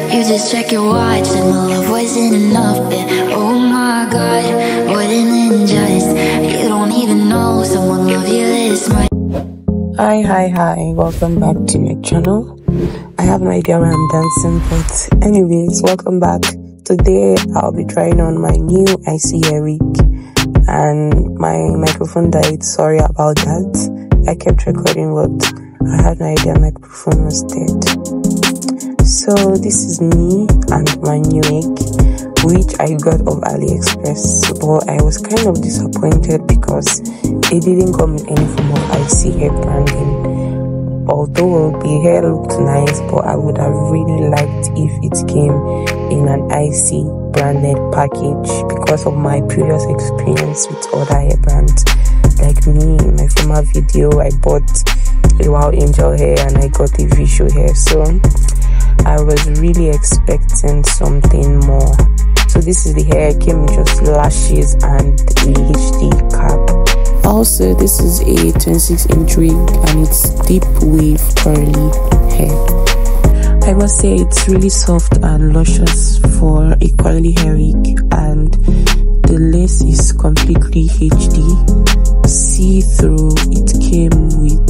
You just check your watch and my love wasn't enough, yeah. Oh my God, what an injustice. You don't even know someone love you this much. Hi, welcome back to my channel. I have no idea where I'm dancing, but anyways, welcome back. Today I'll be trying on my new ISEE hair wig, and my microphone died. Sorry about that. I kept recording, but I had no idea my microphone was dead. So this is me and my new wig, which I got off AliExpress, but I was kind of disappointed because it didn't come in any form of ISEE hair branding. Although the hair looked nice, but I would have really liked if it came in an ISEE branded package because of my previous experience with other hair brands. Like me, in my former video, I bought a Wow Angel hair and I got a visual hair, so I was really expecting something more. So this is the hair. It came with just lashes and a HD cap. Also, this is a 26-inch wig and it's deep wave curly hair. I must say it's really soft and luscious for a curly hair wig, and the lace is completely HD, see-through. It came with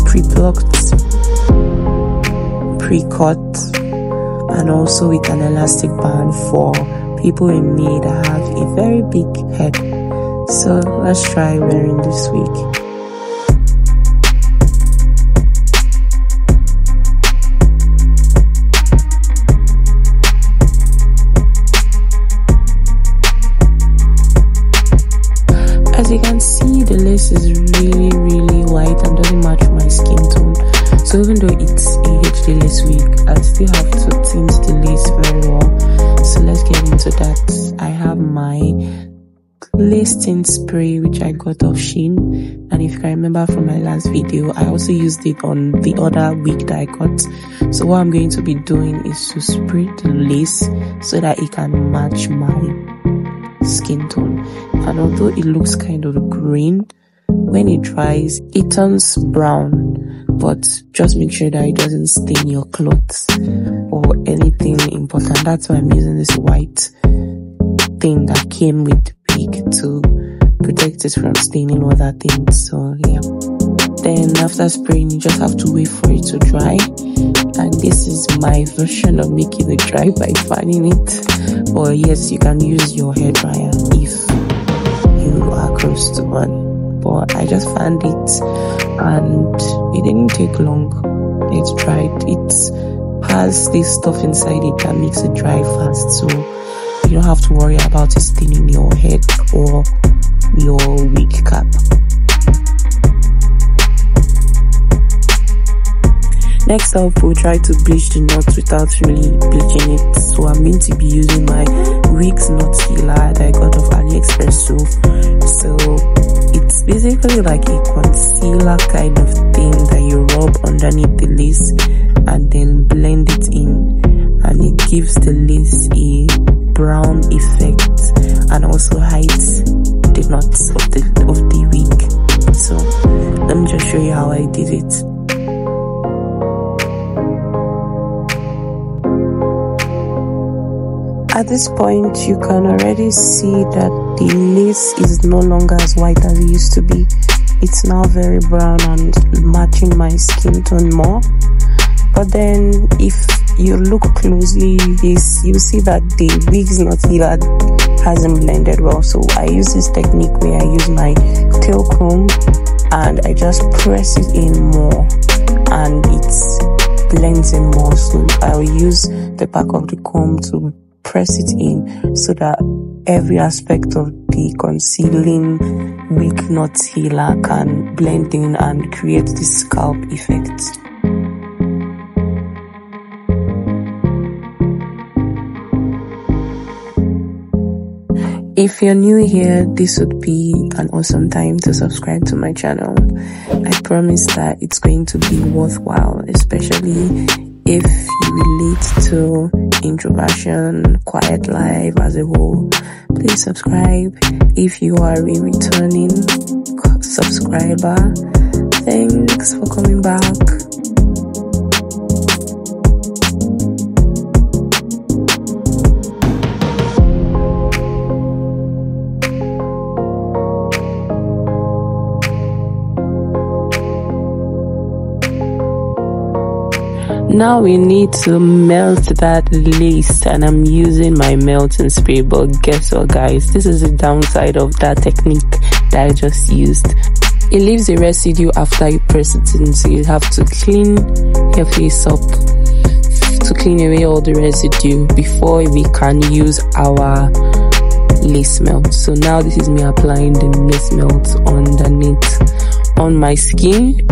pre-plucked, pre-cut, and also with an elastic band for people in me that have a very big head. So let's try wearing this wig. As you can see, the lace is really white and doesn't match my skin tone. So even though it's a HD lace wig, I still have to tint the lace very well. So let's get into that. I have my lace tint spray, which I got off SHEIN, and if you can remember from my last video, I also used it on the other wig that I got. So what I'm going to be doing is to spray the lace so that it can match my skin tone. And although it looks kind of green, when it dries it turns brown, but just make sure that it doesn't stain your clothes or anything important. That's why I'm using this white thing that came with the wig to protect it from staining other things. So yeah, then after spraying you just have to wait for it to dry, and this is my version of making it dry by fanning it. Or yes, you can use your hair dryer if you are close to one, but I just fanned it and it didn't take long. It's dried. It has this stuff inside it that makes it dry fast, so you don't have to worry about it staining your head or your wig cap. Next up, we'll try to bleach the knots without really bleaching it. So I'm going to be using my Wigs knot healer that I got off AliExpress. So it's basically like a concealer kind of thing that you rub underneath the lace and then blend it in, and it gives the lace a brown effect and also hides the knots of the wig. So let me just show you how I did it. At this point, you can already see that the lace is no longer as white as it used to be. It's now very brown and matching my skin tone more. But then if you look closely, you see that the Wigs knot healer hasn't blended well. So I use this technique where I use my tail comb and I just press it in more and it blends in more. So I'll use the back of the comb to press it in so that every aspect of the concealing wig knot healer can blend in and create this scalp effect. If you're new here, this would be an awesome time to subscribe to my channel. I promise that it's going to be worthwhile, especially if you relate to introversion, quiet life as a whole. Please subscribe. If you are a returning subscriber, thanks for coming back. Now we need to melt that lace, and I'm using my melting spray. But guess what, guys, this is the downside of that technique that I just used. It leaves a residue after you press it in, so you have to clean your face up to clean away all the residue before we can use our lace melt. So now this is me applying the lace melt underneath on my skin,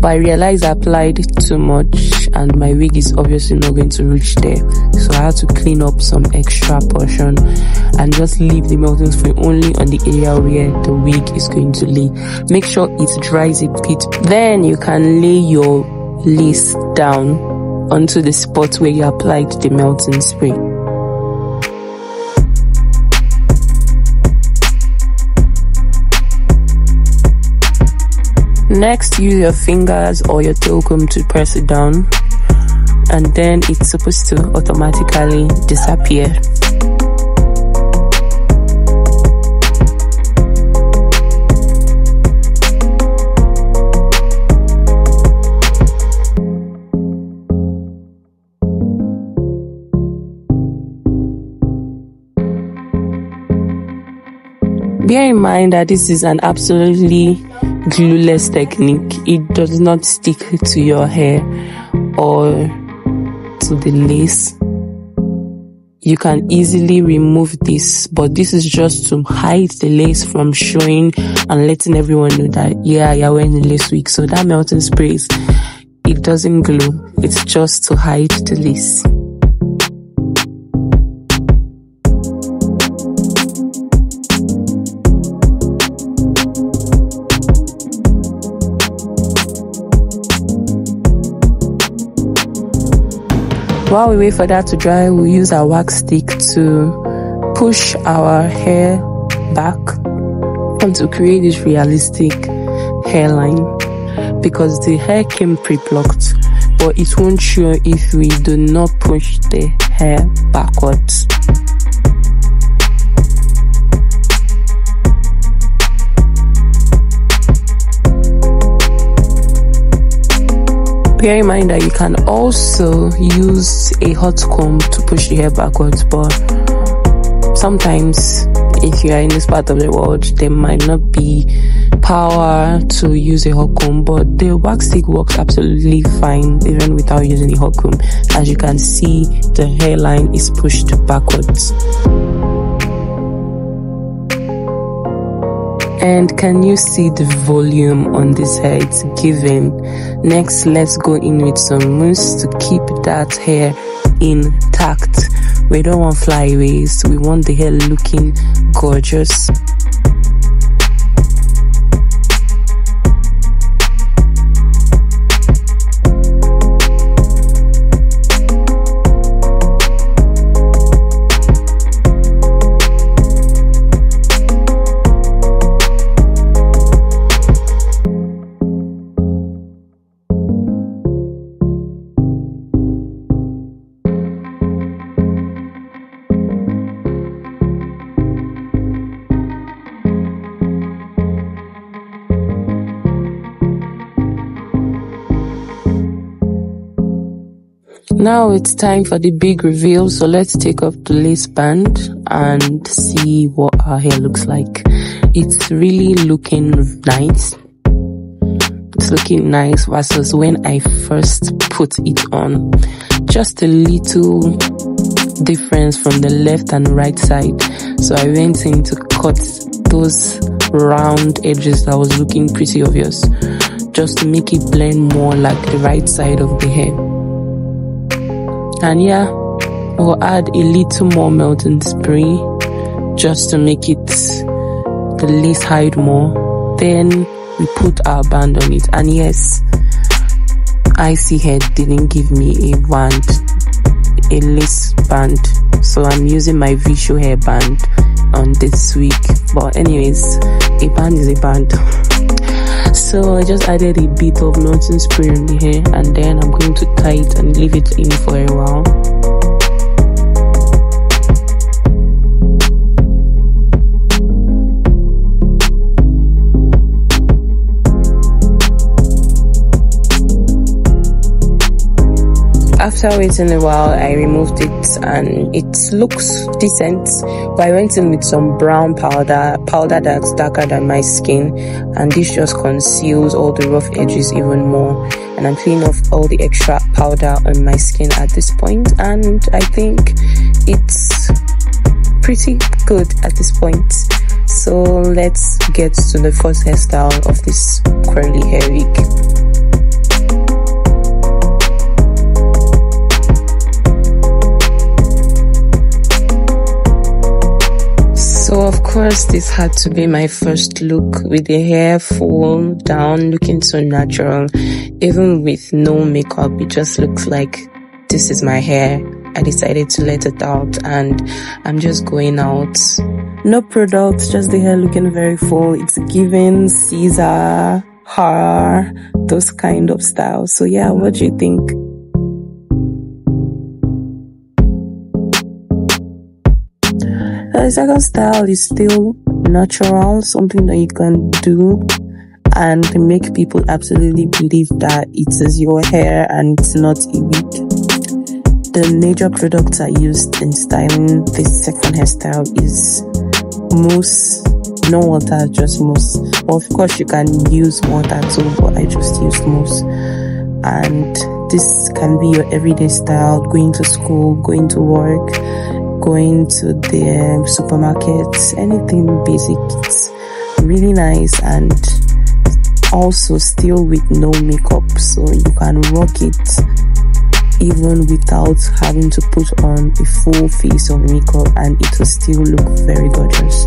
but I realized I applied too much and my wig is obviously not going to reach there, so I had to clean up some extra portion and just leave the melting spray only on the area where the wig is going to lay. Make sure it dries a bit, then you can lay your lace down onto the spot where you applied the melting spray. Next, use your fingers or your tail comb to press it down, and then it's supposed to automatically disappear. Bear in mind that this is an absolutely glueless technique. It does not stick to your hair or to the lace. You can easily remove this, but this is just to hide the lace from showing and letting everyone know that, yeah, you're wearing a lace wig. So that melting spray, it doesn't glue. It's just to hide the lace. While we wait for that to dry, we'll use our wax stick to push our hair back and to create this realistic hairline, because the hair came pre-plucked, but it won't show if we do not push the hair backwards. Bear in mind that you can also use a hot comb to push the hair backwards, but sometimes if you are in this part of the world, there might not be power to use a hot comb, but the wax stick works absolutely fine even without using a hot comb. As you can see, the hairline is pushed backwards. And can you see the volume on this hair? It's given. Next, let's go in with some mousse to keep that hair intact. We don't want flyaways. We want the hair looking gorgeous. Now it's time for the big reveal, so let's take off the lace band and see what our hair looks like. It's really looking nice. It's looking nice versus when I first put it on. Just a little difference from the left and right side. So I went in to cut those round edges that was looking pretty obvious, just to make it blend more like the right side of the hair. And yeah, we'll add a little more melting spray just to make it the lace hide more. Then we put our band on it, and yes, ISEE hair didn't give me a band, a lace band, so I'm using my visual hair band on this wig. But anyways, a band is a band. So I just added a bit of melting spray on the hair, and then I'm going to tie it and leave it in for a while. after waiting a while, I removed it and it looks decent, but I went in with some brown powder that's darker than my skin, and this just conceals all the rough edges even more, and I'm cleaning off all the extra powder on my skin at this point, and I think it's pretty good at this point. So let's get to the first hairstyle of this curly hair wig. So of course this had to be my first look, with the hair full down, looking so natural. Even with no makeup, it just looks like this is my hair. I decided to let it out and I'm just going out. No products, just the hair looking very full. It's giving Caesar, h.e.r, those kind of styles. So yeah, what do you think? The second style is still natural, something that you can do and make people absolutely believe that it is your hair and it's not a wig. The major products I used in styling this second hairstyle is mousse, no water, just mousse. Of course you can use water too, but I just used mousse. And this can be your everyday style, going to school, going to work, going to the supermarket, anything basic. It's really nice and also still with no makeup, so you can rock it even without having to put on a full face of makeup and it will still look very gorgeous.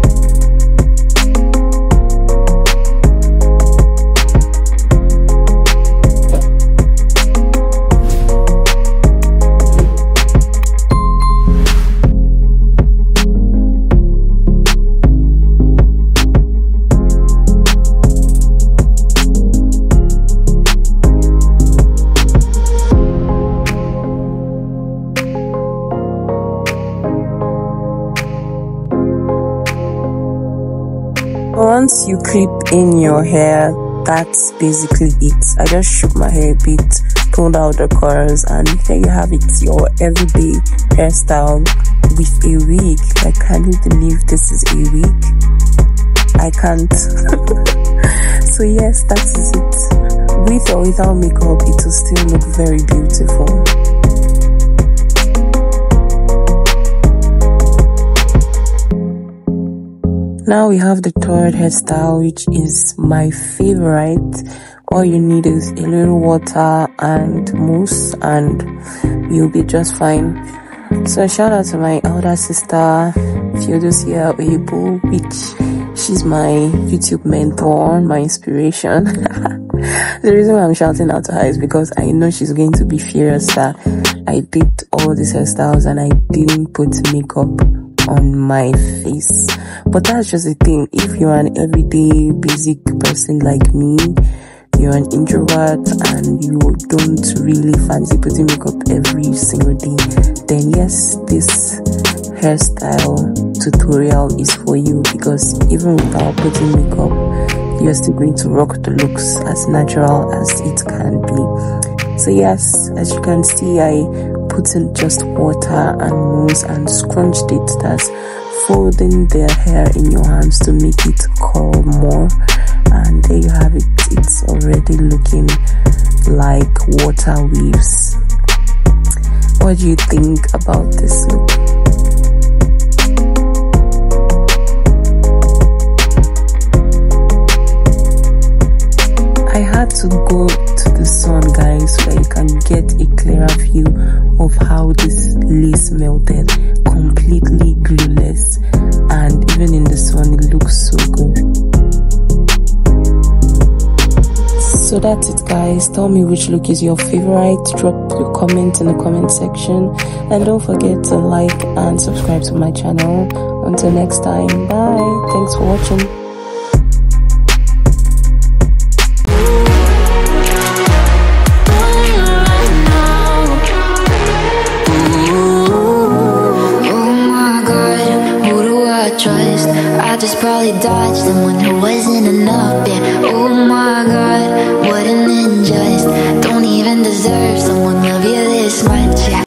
Once you clip in your hair, that's basically it. I just shook my hair a bit, pulled out the curls, and there you have it, your everyday hairstyle with a wig. Like, can you believe this is a wig? I can't. So yes, that is it. With or without makeup, it will still look very beautiful. Now we have the third hairstyle, which is my favorite. All you need is a little water and mousse and you'll be just fine. So shout out to my elder sister, Theodosia Oyibo, which she's my YouTube mentor, my inspiration. The reason why I'm shouting out to her is because I know she's going to be furious that I did all these hairstyles and I didn't put makeup on my face. But that's just the thing. If you're an everyday basic person like me, you're an introvert and you don't really fancy putting makeup every single day, then yes, this hairstyle tutorial is for you, because even without putting makeup, you're still going to rock the looks as natural as it can be. So yes, as you can see, I put in just water and mousse and scrunched it. That's folding the hair in your hands to make it curl more, and there you have it. It's already looking like water waves. What do you think about this look? I had to go to the sun, guys, so that you can get a clearer view of how this lace melted, completely glueless, and even in the sun it looks so good. So that's it, guys. Tell me which look is your favorite. Drop your comment in the comment section, and don't forget to like and subscribe to my channel. Until next time, bye. Thanks for watching. I just probably dodged someone who wasn't enough, yeah. Oh my god, what an injustice. Don't even deserve someone love you this this much, yeah.